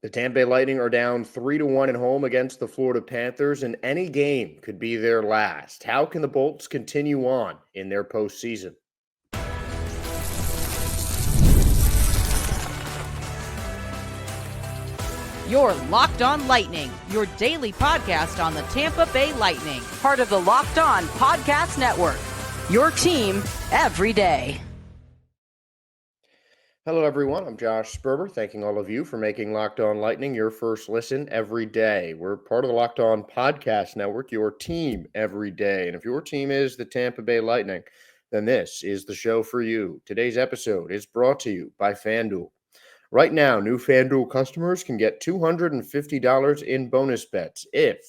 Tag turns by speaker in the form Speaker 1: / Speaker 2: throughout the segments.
Speaker 1: The Tampa Bay Lightning are down 3-1 at home against the Florida Panthers, and any game could be their last. How can the Bolts continue on in their postseason?
Speaker 2: You're Locked On Lightning, your daily podcast on the Tampa Bay Lightning, part of the Locked On Podcast Network. Your team every day.
Speaker 1: Hello, everyone. I'm Josh Sperber, thanking all of you for making Locked On Lightning your first listen every day. We're part of the Locked On Podcast Network, your team every day. And if your team is the Tampa Bay Lightning, then this is the show for you. Today's episode is brought to you by FanDuel. Right now, new FanDuel customers can get $250 in bonus bets if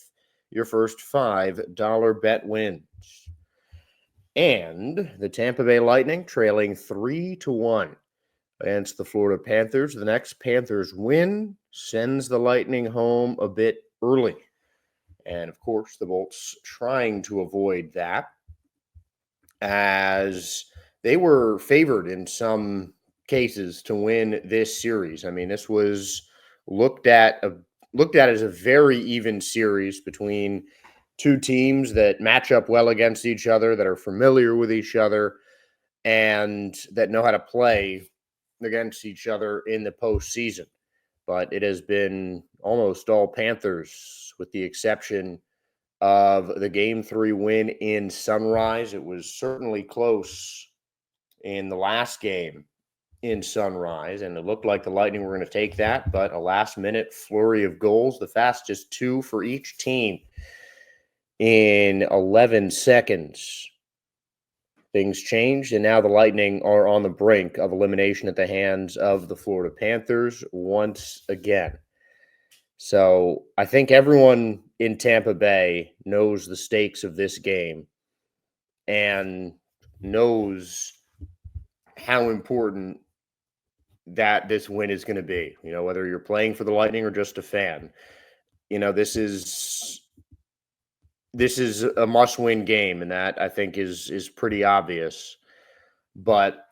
Speaker 1: your first $5 bet wins. And the Tampa Bay Lightning trailing 3-1 against the Florida Panthers. The next Panthers win sends the Lightning home a bit early. And, of course, the Bolts trying to avoid that as they were favored in some cases to win this series. I mean, this was looked at as a very even series between two teams that match up well against each other, that are familiar with each other, and that know how to play against each other in the postseason. But it has been almost all Panthers, with the exception of the Game 3 win in Sunrise. It was certainly close in the last game in Sunrise, and it looked like the Lightning were going to take that, but a last-minute flurry of goals, the fastest two for each team in 11 seconds. Things changed, and now the Lightning are on the brink of elimination at the hands of the Florida Panthers once again. So I think everyone in Tampa Bay knows the stakes of this game and knows how important that this win is going to be. You know, whether you're playing for the Lightning or just a fan, you know, this is a must-win game, and that I think is pretty obvious. But,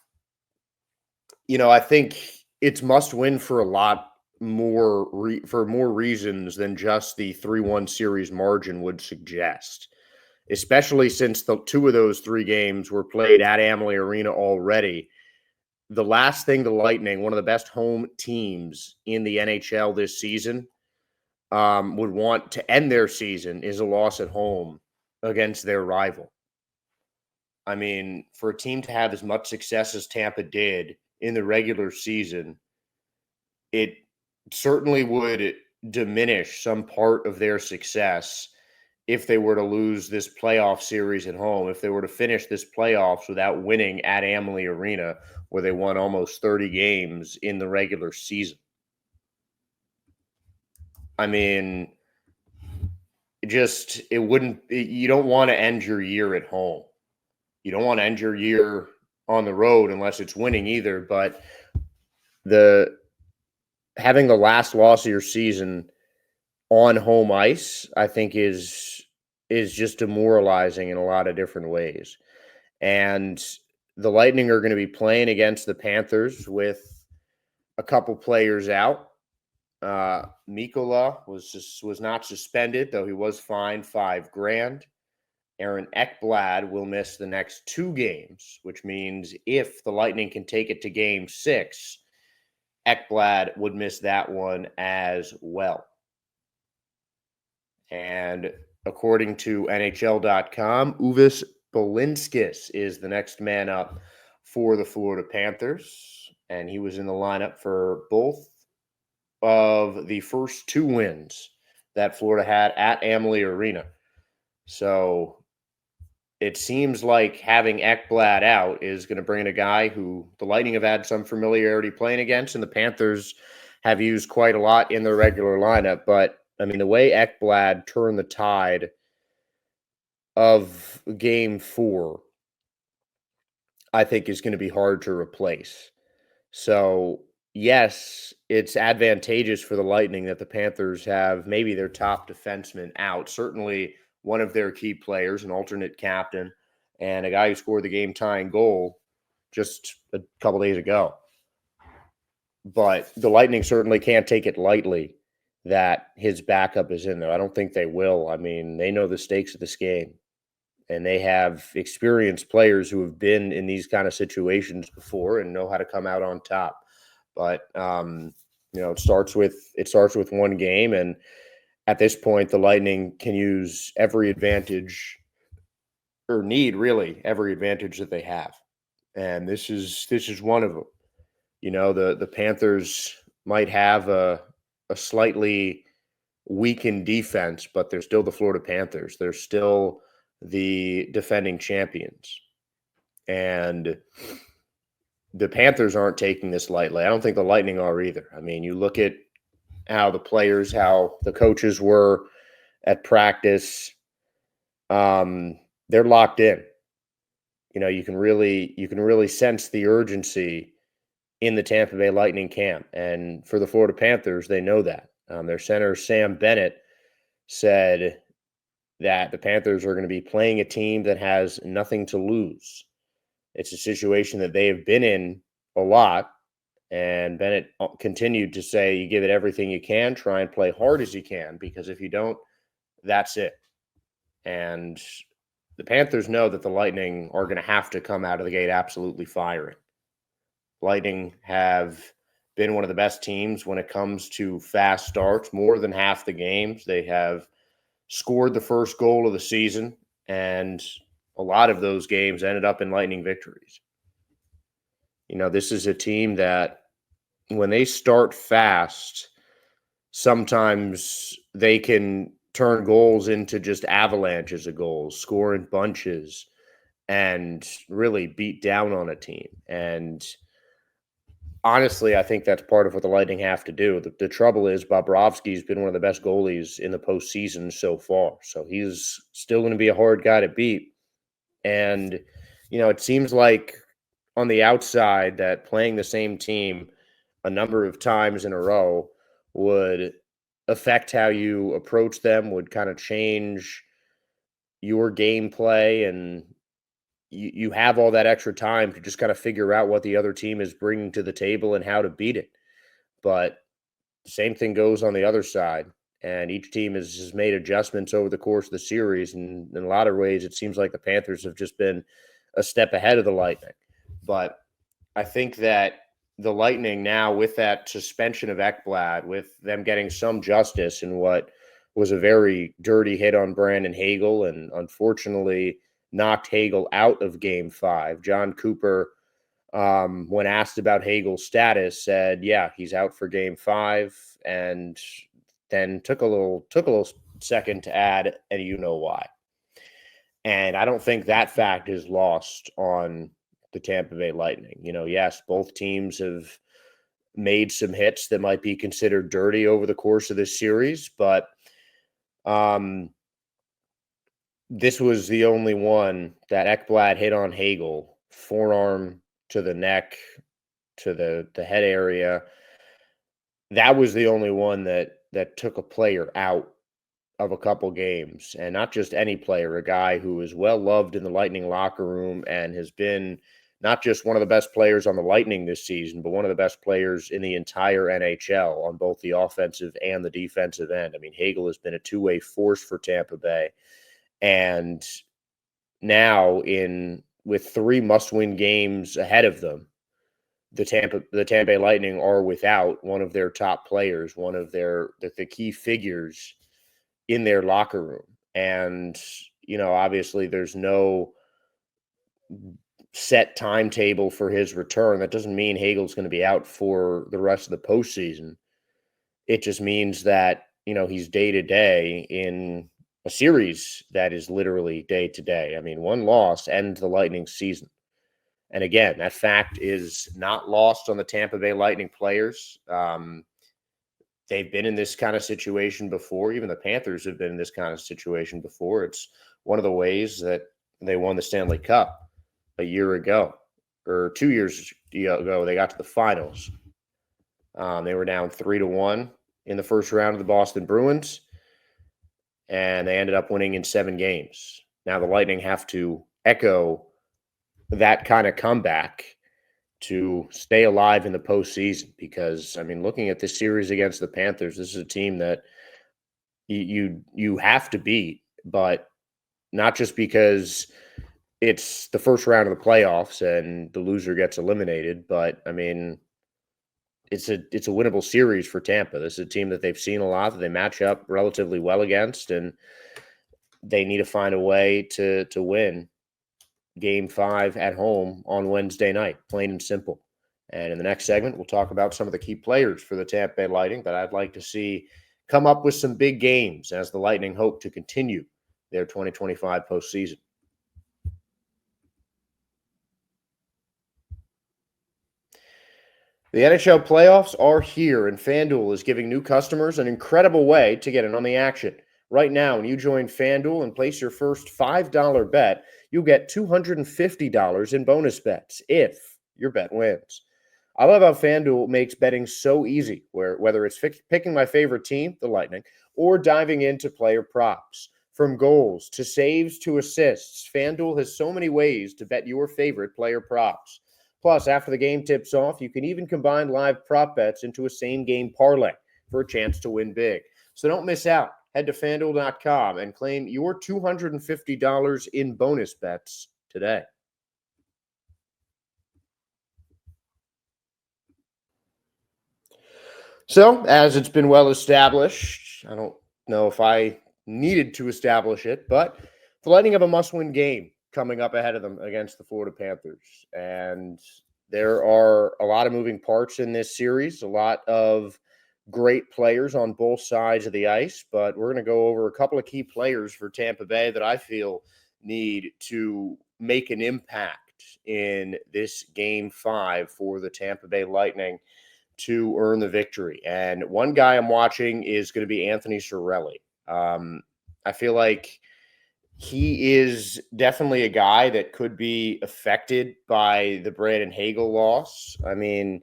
Speaker 1: you know, I think it's must-win for a lot more for more reasons than just the 3-1 series margin would suggest, especially since the two of those three games were played at Amalie Arena already. The last thing the Lightning, one of the best home teams in the NHL this season, would want to end their season is a loss at home against their rival. I mean, for a team to have as much success as Tampa did in the regular season, it certainly would diminish some part of their success if they were to lose this playoff series at home, if they were to finish this playoffs without winning at Amalie Arena, where they won almost 30 games in the regular season. I mean, you don't want to end your year at home. You don't want to end your year on the road unless it's winning either. But having the last loss of your season on home ice, I think is just demoralizing in a lot of different ways. And the Lightning are going to be playing against the Panthers with a couple players out. Mikkola was not suspended, though he was fined $5,000. Aaron Ekblad will miss the next two games, which means if the Lightning can take it to Game 6, Ekblad would miss that one as well. And according to NHL.com, Uvis Balinskis is the next man up for the Florida Panthers, and he was in the lineup for both of the first two wins that Florida had at Amalie Arena. So it seems like having Ekblad out is going to bring in a guy who the Lightning have had some familiarity playing against, and the Panthers have used quite a lot in their regular lineup. But, I mean, the way Ekblad turned the tide of Game 4, I think is going to be hard to replace. So, yes, it's advantageous for the Lightning that the Panthers have maybe their top defenseman out. Certainly one of their key players, an alternate captain, and a guy who scored the game-tying goal just a couple days ago. but the Lightning certainly can't take it lightly that his backup is in there. I don't think they will. I mean, they know the stakes of this game, and they have experienced players who have been in these kind of situations before and know how to come out on top. But it starts with one game, and at this point, the Lightning can use every advantage, or need really every advantage that they have, and this is one of them. The Panthers might have a slightly weakened defense, but they're still the Florida Panthers. They're still the defending champions. And the Panthers aren't taking this lightly. I don't think the Lightning are either. I mean, you look at how the coaches were at practice. They're locked in. You can really sense the urgency in the Tampa Bay Lightning camp. And for the Florida Panthers, they know that. Their center, Sam Bennett, said that the Panthers are going to be playing a team that has nothing to lose. It's a situation that they have been in a lot. And Bennett continued to say, you give it everything you can, try and play hard as you can, because if you don't, that's it. And the Panthers know that the Lightning are going to have to come out of the gate absolutely firing. Lightning have been one of the best teams when it comes to fast starts. More than half the games, they have scored the first goal of the season, and a lot of those games ended up in Lightning victories. This is a team that when they start fast, sometimes they can turn goals into just avalanches of goals, score in bunches, and really beat down on a team. And honestly, I think that's part of what the Lightning have to do. The trouble is Bobrovsky's been one of the best goalies in the postseason so far. So he's still going to be a hard guy to beat. And, it seems like on the outside that playing the same team a number of times in a row would affect how you approach them, would kind of change your gameplay, and you have all that extra time to just kind of figure out what the other team is bringing to the table and how to beat it. But the same thing goes on the other side, and each team has made adjustments over the course of the series. And in a lot of ways, it seems like the Panthers have just been a step ahead of the Lightning. But I think that the Lightning now, with that suspension of Ekblad, with them getting some justice in what was a very dirty hit on Brandon Hagel, and unfortunately knocked Hagel out of Game 5. John Cooper, when asked about Hagel's status, said, "Yeah, he's out for Game 5," and then took a little second to add, "and you know why." And I don't think that fact is lost on the Tampa Bay Lightning. Yes, both teams have made some hits that might be considered dirty over the course of this series, but this was the only one that Ekblad hit on Hagel, forearm to the neck, to the head area. That was the only one that took a player out of a couple games, and not just any player, a guy who is well loved in the Lightning locker room and has been not just one of the best players on the Lightning this season, but one of the best players in the entire NHL on both the offensive and the defensive end. I mean, Hagel has been a two-way force for Tampa Bay. And now, with 3 must-win games ahead of them, the Tampa Bay Lightning are without one of their top players, one of the key figures in their locker room. And, obviously there's no set timetable for his return. That doesn't mean Hagel's going to be out for the rest of the postseason. It just means that, he's day to day in a series that is literally day to day. I mean, one loss ends the Lightning season. And again, that fact is not lost on the Tampa Bay Lightning players. They've been in this kind of situation before. Even the Panthers have been in this kind of situation before. It's one of the ways that they won the Stanley Cup a year ago, or 2 years ago. They got to the finals. They were down 3-1 in the first round of the Boston Bruins, and they ended up winning in 7 games. Now the Lightning have to echo that kind of comeback to stay alive in the postseason. Because I mean, looking at this series against the Panthers, this is a team that you have to beat, but not just because it's the first round of the playoffs and the loser gets eliminated, but I mean, it's a winnable series for Tampa. This is a team that they've seen a lot, that they match up relatively well against, and they need to find a way to win Game 5 at home on Wednesday night, plain and simple. And in the next segment, we'll talk about some of the key players for the Tampa Bay Lightning that I'd like to see come up with some big games as the Lightning hope to continue their 2025 postseason. The NHL playoffs are here, and FanDuel is giving new customers an incredible way to get in on the action. Right now, when you join FanDuel and place your first $5 bet, you'll get $250 in bonus bets if your bet wins. I love how FanDuel makes betting so easy, whether it's picking my favorite team, the Lightning, or diving into player props. From goals to saves to assists, FanDuel has so many ways to bet your favorite player props. Plus, after the game tips off, you can even combine live prop bets into a same-game parlay for a chance to win big. So don't miss out. Head to FanDuel.com and claim your $250 in bonus bets today. So, as it's been well established, I don't know if I needed to establish it, but the Lightning have a must-win game coming up ahead of them against the Florida Panthers. And there are a lot of moving parts in this series, a lot of great players on both sides of the ice, but we're going to go over a couple of key players for Tampa Bay that I feel need to make an impact in this Game 5 for the Tampa Bay Lightning to earn the victory. And one guy I'm watching is going to be Anthony Cirelli. I feel like he is definitely a guy that could be affected by the Brandon Hagel loss. I mean,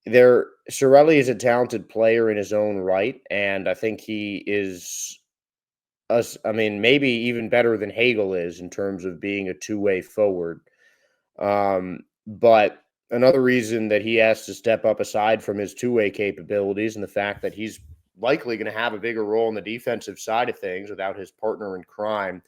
Speaker 1: Cirelli is a talented player in his own right, and I think he is maybe even better than Hagel is in terms of being a two-way forward. But another reason that he has to step up, aside from his two-way capabilities and the fact that he's likely going to have a bigger role on the defensive side of things without his partner in crime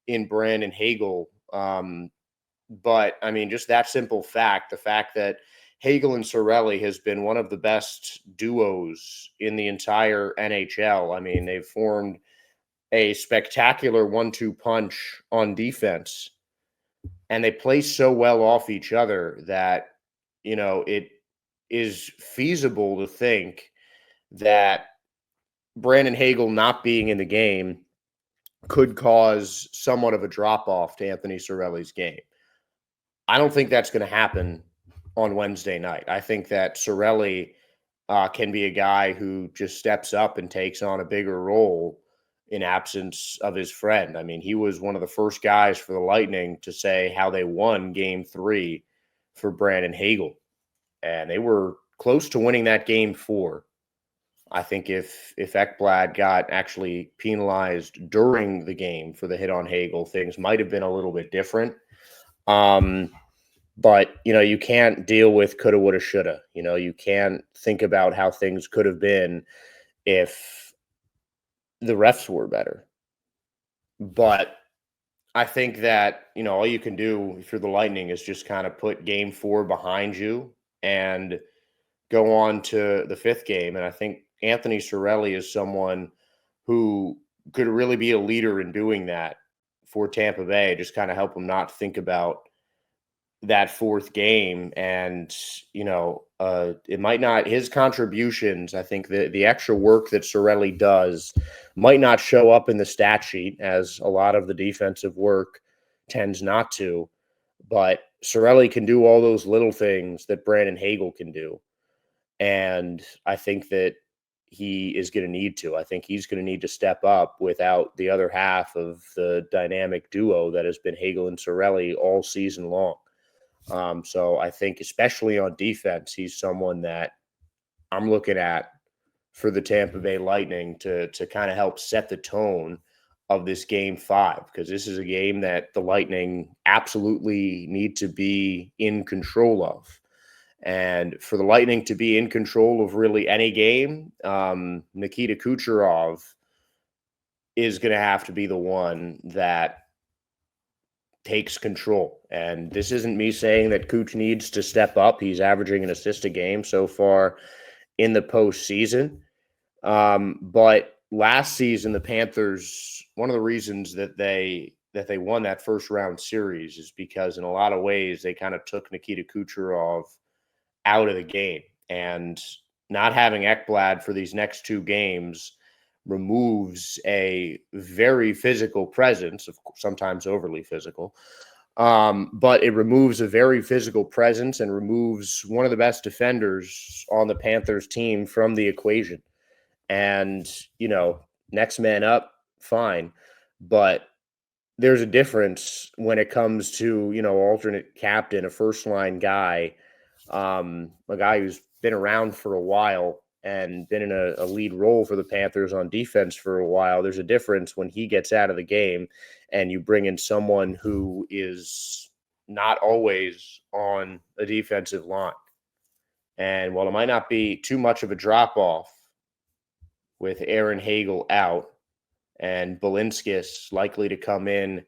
Speaker 1: in Brandon Hagel. But I mean, just that simple fact, the fact that Hagel and Cirelli has been one of the best duos in the entire NHL. I mean, they've formed a spectacular 1-2 punch on defense, and they play so well off each other that, you know, it is feasible to think that Brandon Hagel not being in the game could cause somewhat of a drop-off to Anthony Cirelli's game. I don't think that's going to happen on Wednesday night. I think that Cirelli can be a guy who just steps up and takes on a bigger role in absence of his friend. I mean, he was one of the first guys for the Lightning to say how they won Game 3 for Brandon Hagel. And they were close to winning that Game 4. I think if Ekblad got actually penalized during the game for the hit on Hagel, things might have been a little bit different. But, you know, you can't deal with coulda, woulda, shoulda. You know, you can't think about how things could have been if the refs were better. But I think that, you know, all you can do if you're the Lightning is just kind of put Game 4 behind you and go on to the 5th game. And I think Anthony Cirelli is someone who could really be a leader in doing that for Tampa Bay, just kind of help them not think about that 4th game. And, you know, it might not, his contributions, I think the extra work that Cirelli does might not show up in the stat sheet, as a lot of the defensive work tends not to, but Cirelli can do all those little things that Brandon Hagel can do. And I think that he is going to need to. I think he's going to need to step up without the other half of the dynamic duo that has been Hagel and Cirelli all season long. So I think, especially on defense, he's someone that I'm looking at for the Tampa Bay Lightning to kind of help set the tone of this game 5, because this is a game that the Lightning absolutely need to be in control of. And for the Lightning to be in control of really any game, Nikita Kucherov is going to have to be the one that takes control. And this isn't me saying that Kuch needs to step up. He's averaging an assist a game so far in the postseason. But last season, the Panthers, one of the reasons that they won that first round series is because in a lot of ways they kind of took Nikita Kucherov out of the game, and not having Ekblad for these next 2 games removes a very physical presence, of course, sometimes overly physical, but it removes a very physical presence and removes one of the best defenders on the Panthers team from the equation. And, next man up, fine. But there's a difference when it comes to, alternate captain, a first line guy, a guy who's been around for a while and been in a lead role for the Panthers on defense for a while. There's a difference when he gets out of the game and you bring in someone who is not always on a defensive line. And while it might not be too much of a drop-off with Aaron Hagel out and Balinskis likely to come in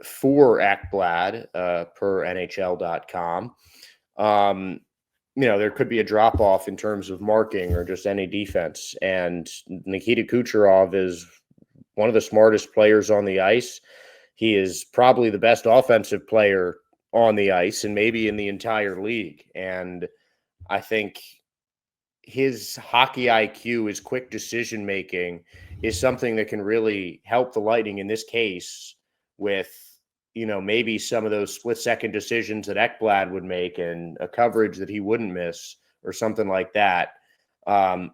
Speaker 1: for Ekblad per NHL.com, there could be a drop-off in terms of marking or just any defense. And Nikita Kucherov is one of the smartest players on the ice. He is probably the best offensive player on the ice and maybe in the entire league. And I think his hockey IQ, his quick decision-making is something that can really help the Lightning in this case with, maybe some of those split-second decisions that Ekblad would make and a coverage that he wouldn't miss or something like that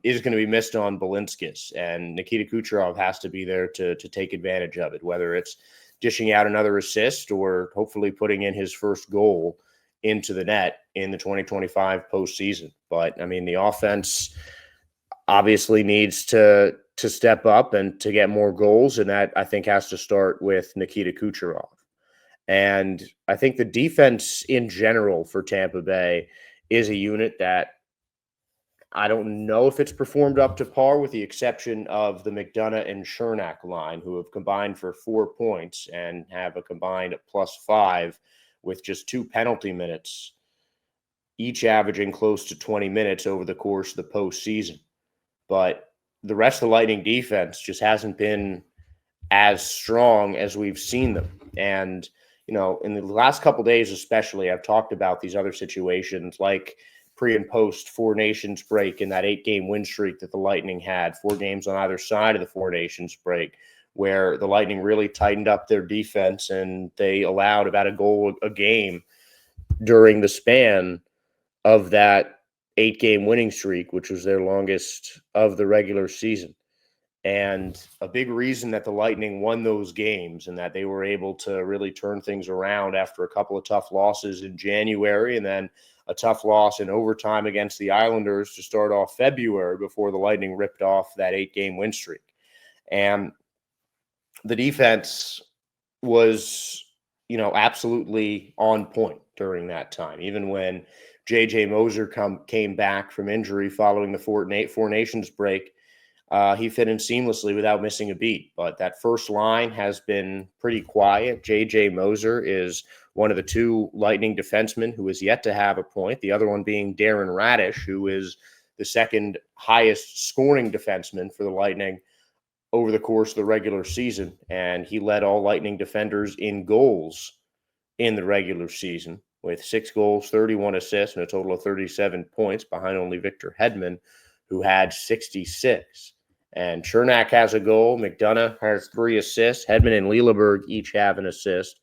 Speaker 1: is going to be missed on Balinskis. And Nikita Kucherov has to be there to take advantage of it, whether it's dishing out another assist or hopefully putting in his first goal into the net in the 2025 postseason. But, the offense obviously needs to step up and to get more goals, and that, I think, has to start with Nikita Kucherov. And I think the defense in general for Tampa Bay is a unit that I don't know if it's performed up to par, with the exception of the McDonough and Cernak line, who have combined for 4 points and have a combined +5 with just 2 penalty minutes, each averaging close to 20 minutes over the course of the postseason. But the rest of the Lightning defense just hasn't been as strong as we've seen them. And, in the last couple of days especially, I've talked about these other situations like pre and post 4 Nations break in that 8-game win streak that the Lightning had, 4 games on either side of the 4 Nations break, where the Lightning really tightened up their defense and they allowed about a goal a game during the span of that 8-game winning streak, which was their longest of the regular season. And a big reason that the Lightning won those games and that they were able to really turn things around after a couple of tough losses in January and then a tough loss in overtime against the Islanders to start off February before the Lightning ripped off that 8-game win streak. And the defense was, absolutely on point during that time. Even when J.J. Moser came back from injury following the Four Nations break, he fit in seamlessly without missing a beat. But that first line has been pretty quiet. J.J. Moser is one of the 2 Lightning defensemen who is yet to have a point, the other one being Darren Radish, who is the second highest scoring defenseman for the Lightning over the course of the regular season. And he led all Lightning defenders in goals in the regular season with 6 goals, 31 assists, and a total of 37 points behind only Victor Hedman, who had 66. And Cernak has a goal. McDonough has 3 assists. Hedman and Lilleberg each have an assist.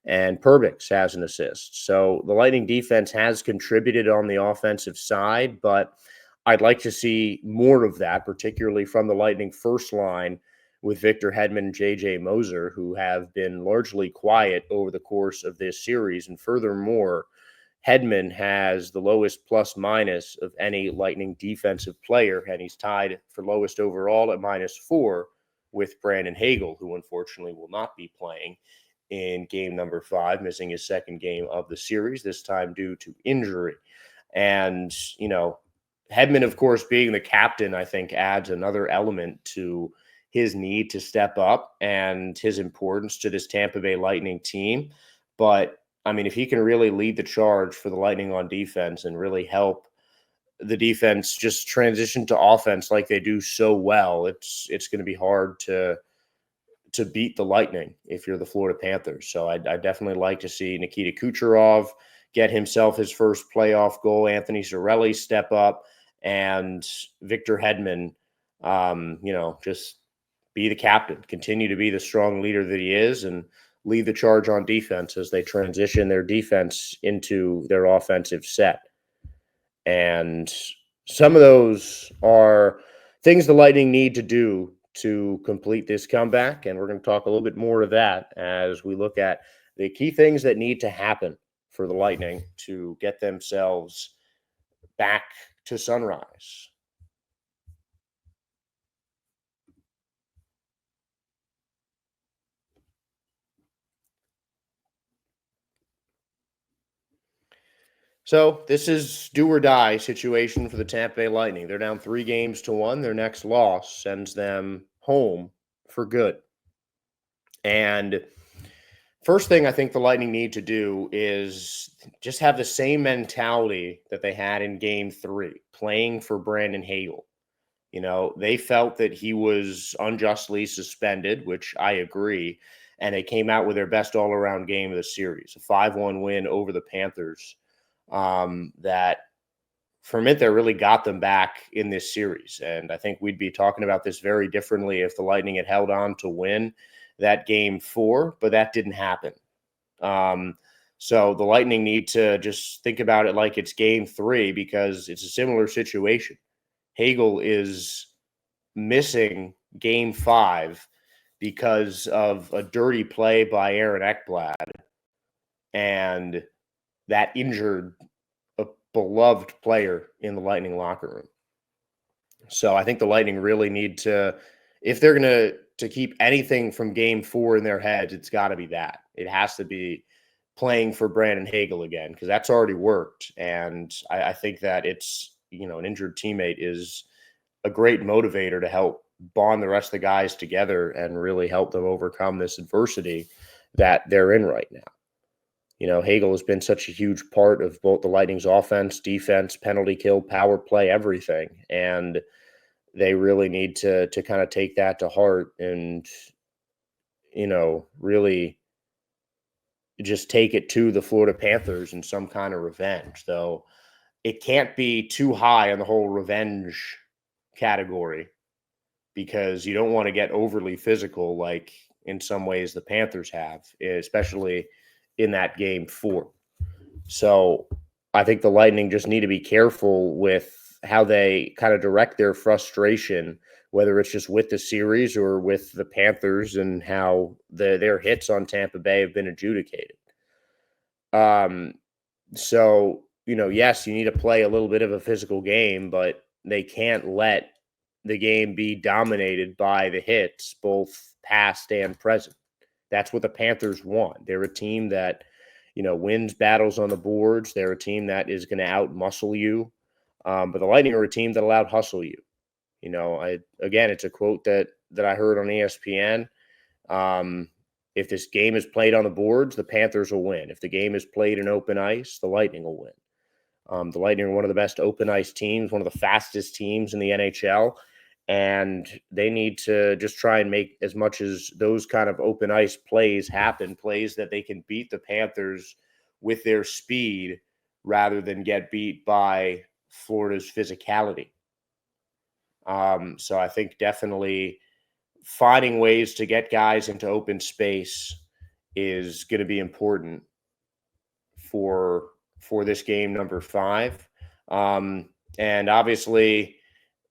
Speaker 1: And Perbix has an assist. So the Lightning defense has contributed on the offensive side, but I'd like to see more of that, particularly from the Lightning first line with Victor Hedman and J.J. Moser, who have been largely quiet over the course of this series. And furthermore, Hedman has the lowest plus-minus of any Lightning defensive player, and he's tied for lowest overall at -4 with Brandon Hagel, who unfortunately will not be playing in game number 5, missing his second game of the series, this time due to injury. And, Hedman, of course, being the captain, I think adds another element to his need to step up and his importance to this Tampa Bay Lightning team. But, if he can really lead the charge for the Lightning on defense and really help the defense just transition to offense like they do so well, it's going to be hard to beat the Lightning if you're the Florida Panthers. So I definitely like to see Nikita Kucherov get himself his first playoff goal, Anthony Cirelli step up, and Victor Hedman, just be the captain, continue to be the strong leader that he is, and lead the charge on defense as they transition their defense into their offensive set. And some of those are things the Lightning need to do to complete this comeback. And we're going to talk a little bit more of that as we look at the key things that need to happen for the Lightning to get themselves back to sunrise. So this is do or die situation for the Tampa Bay Lightning. They're down 3-1. Their next loss sends them home for good. And first thing I think the Lightning need to do is just have the same mentality that they had in game 3, playing for Brandon Hagel. They felt that he was unjustly suspended, which I agree, and they came out with their best all-around game of the series, a 5-1 win over the Panthers. That for a minute there really got them back in this series. And I think we'd be talking about this very differently if the Lightning had held on to win that game 4, but that didn't happen. So the Lightning need to just think about it like it's game 3 because it's a similar situation. Hagel is missing game 5 because of a dirty play by Aaron Ekblad, and that injured a beloved player in the Lightning locker room. So I think the Lightning really need to, if they're going to keep anything from game 4 in their heads, it's got to be that. It has to be playing for Brandon Hagel again, because that's already worked. And I think that it's, an injured teammate is a great motivator to help bond the rest of the guys together and really help them overcome this adversity that they're in right now. Hagel has been such a huge part of both the Lightning's offense, defense, penalty kill, power play, everything. And they really need to kind of take that to heart and, really just take it to the Florida Panthers in some kind of revenge. Though it can't be too high on the whole revenge category because you don't want to get overly physical like in some ways the Panthers have, especially in that game 4. So I think the Lightning just need to be careful with how they kind of direct their frustration, whether it's just with the series or with the Panthers and how their hits on Tampa Bay have been adjudicated. So, yes, you need to play a little bit of a physical game, but they can't let the game be dominated by the hits, both past and present. That's what the Panthers want. They're a team that, wins battles on the boards. They're a team that is going to out-muscle you. But the Lightning are a team that'll out-hustle you. It's a quote that I heard on ESPN. If this game is played on the boards, the Panthers will win. If the game is played in open ice, the Lightning will win. The Lightning are one of the best open ice teams, one of the fastest teams in the NHL. And they need to just try and make as much as those kind of open ice plays happen, plays that they can beat the Panthers with their speed rather than get beat by Florida's physicality. So I think definitely finding ways to get guys into open space is going to be important for this game number 5. And obviously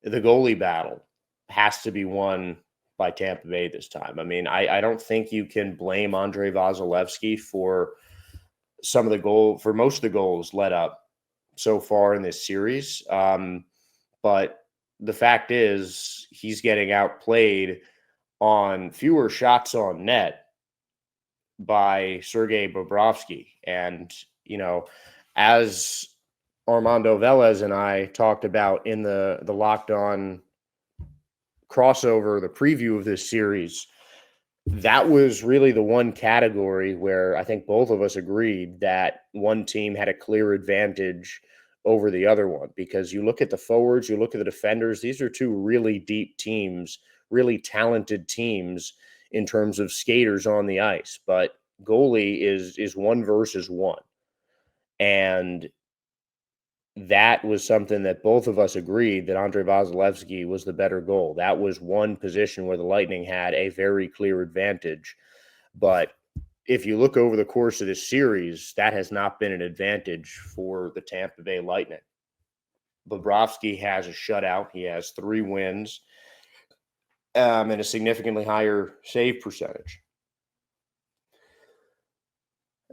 Speaker 1: the goalie battle has to be won by Tampa Bay this time. I don't think you can blame Andrei Vasilevsky for most of the goals led up so far in this series. But the fact is he's getting outplayed on fewer shots on net by Sergei Bobrovsky. And, as Armando Velez and I talked about in the Locked On crossover, the preview of this series, that was really the one category where I think both of us agreed that one team had a clear advantage over the other one, because you look at the forwards, you look at the defenders, these are two really deep teams, really talented teams in terms of skaters on the ice, but goalie is one versus one. And that was something that both of us agreed that Andrei Vasilevskiy was the better goal. That was one position where the Lightning had a very clear advantage. But if you look over the course of this series, that has not been an advantage for the Tampa Bay Lightning. Bobrovsky has a shutout. He has 3 wins and a significantly higher save percentage.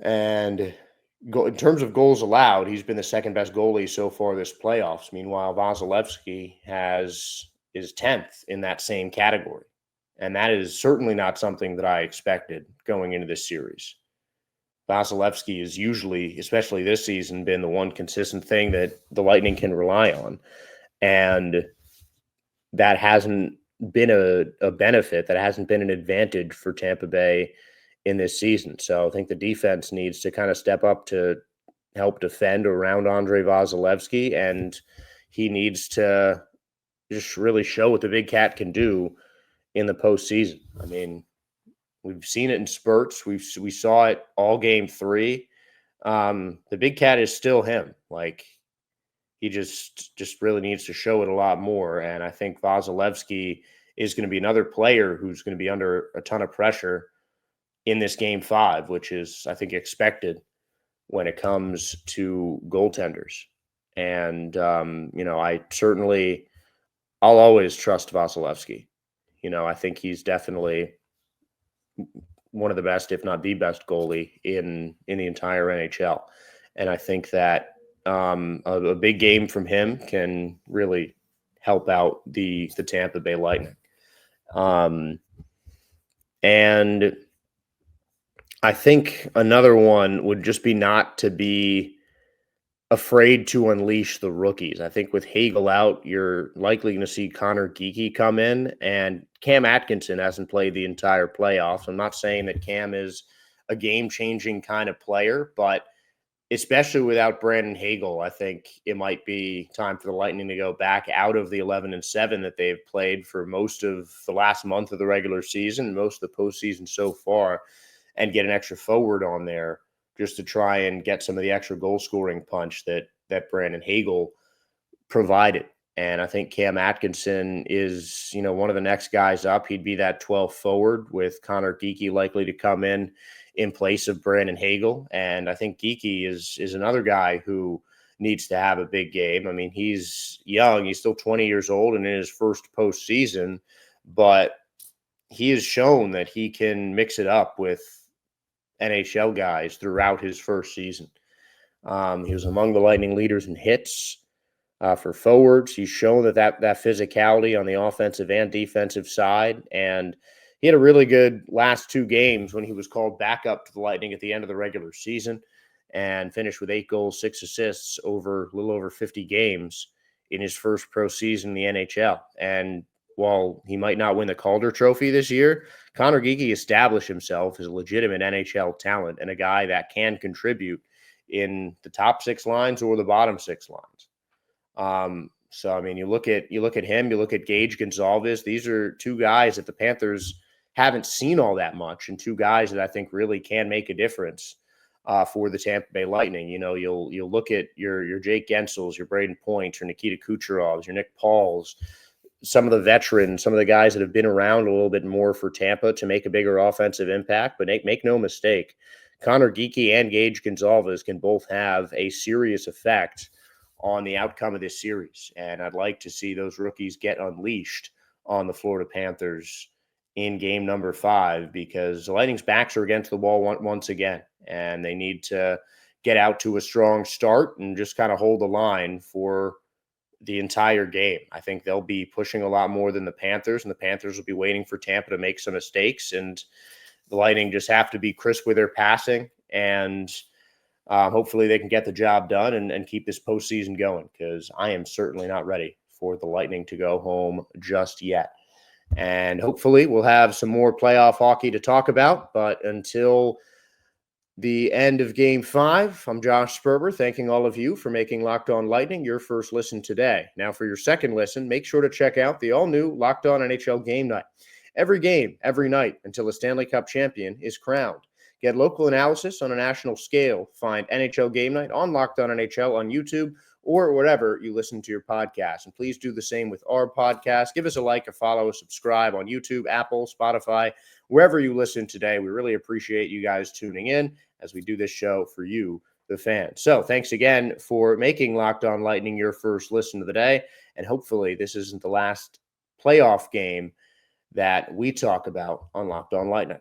Speaker 1: And in terms of goals allowed, he's been the second best goalie so far this playoffs. Meanwhile, Vasilevskiy is 10th in that same category. And that is certainly not something that I expected going into this series. Vasilevskiy is usually, especially this season, been the one consistent thing that the Lightning can rely on. And that hasn't been a benefit, that hasn't been an advantage for Tampa Bay in this season. So I think the defense needs to kind of step up to help defend around Andrei Vasilevskiy, and he needs to just really show what the Big Cat can do in the postseason. I mean, we've seen it in spurts. We saw it all game 3. The Big Cat is still him. Like, he just really needs to show it a lot more. And I think Vasilevskiy is going to be another player who's going to be under a ton of pressure in this game 5, which is, I think, expected when it comes to goaltenders. And, I'll always trust Vasilevskiy. I think he's definitely one of the best, if not the best goalie in the entire NHL. And I think that a big game from him can really help out the Tampa Bay Lightning. And I think another one would just be not to be afraid to unleash the rookies. I think with Hagel out, you're likely going to see Connor Geekie come in, and Cam Atkinson hasn't played the entire playoffs. I'm not saying that Cam is a game-changing kind of player, but especially without Brandon Hagel, I think it might be time for the Lightning to go back out of the 11-7 that they've played for most of the last month of the regular season, most of the postseason so far, and get an extra forward on there just to try and get some of the extra goal scoring punch that Brandon Hagel provided. And I think Cam Atkinson is, one of the next guys up. He'd be that 12th forward, with Connor Geekie likely to come in place of Brandon Hagel. And I think Geekie is another guy who needs to have a big game. I mean, he's young. He's still 20 years old and in his first postseason, but he has shown that he can mix it up with NHL guys throughout his first season. He was among the Lightning leaders in hits for forwards. He's shown that physicality on the offensive and defensive side, and he had a really good last 2 games when he was called back up to the Lightning at the end of the regular season, and finished with 8 goals, 6 assists over a little over 50 games in his first pro season in the NHL. And while he might not win the Calder Trophy this year, Connor Geekie established himself as a legitimate NHL talent and a guy that can contribute in the top 6 lines or the bottom 6 lines. So, I mean, you look at him, you look at Gage Gonzalez. These are 2 guys that the Panthers haven't seen all that much, and 2 guys that I think really can make a difference for the Tampa Bay Lightning. You'll look at your Jake Gensels, your Braden Points, your Nikita Kucherovs, your Nick Pauls, some of the veterans, some of the guys that have been around a little bit more for Tampa to make a bigger offensive impact. But make no mistake, Connor Geekie and Gage Gonzalez can both have a serious effect on the outcome of this series. And I'd like to see those rookies get unleashed on the Florida Panthers in game number 5, because the Lightning's backs are against the wall once again, and they need to get out to a strong start and just kind of hold the line for the entire game. I think they'll be pushing a lot more than the Panthers, and the Panthers will be waiting for Tampa to make some mistakes, and the Lightning just have to be crisp with their passing, and hopefully they can get the job done and keep this postseason going, because I am certainly not ready for the Lightning to go home just yet. And hopefully we'll have some more playoff hockey to talk about, but until the end of Game 5, I'm Josh Sperber, thanking all of you for making Locked On Lightning your first listen today. Now for your second listen, make sure to check out the all-new Locked On NHL Game Night. Every game, every night, until a Stanley Cup champion is crowned. Get local analysis on a national scale. Find NHL Game Night on Locked On NHL on YouTube or wherever you listen to your podcast. And please do the same with our podcast. Give us a like, a follow, a subscribe on YouTube, Apple, Spotify, wherever you listen today. We really appreciate you guys tuning in as we do this show for you, the fans. So thanks again for making Locked On Lightning your first listen of the day. And hopefully this isn't the last playoff game that we talk about on Locked On Lightning.